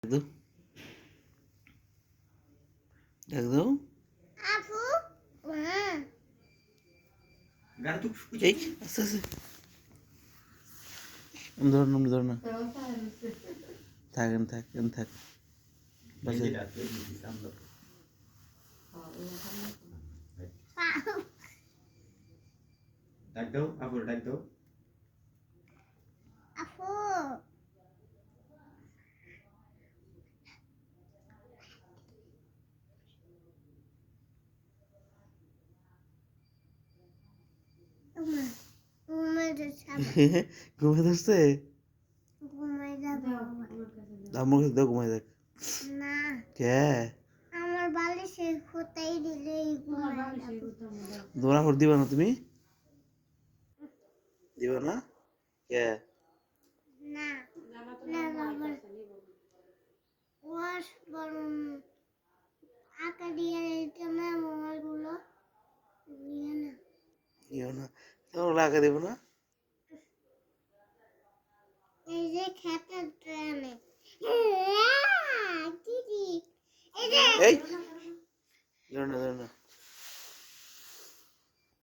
একদম একদম আপু মা এই আস্তে আস্তে ধর না থাকেন থাক বাসে ডাক দাও আপুর ডাক দাও আপু ঘুমাই ঘুমে ধরছে যাবো আমার কাছে দাও ঘুমাই দেখ না কে আমার বালিশে কোথায় দিলে দোরা করে দিবা না তুমি দিবা না কে না না বাবা ওয়াশ বরং আঁকা দিয়ে দিতে না মোবাইলগুলো নিয়ে না দিও না তোমার লাগা দেবো না এই যে খেতে ট্রেনে দিদি এই যে এই ধর না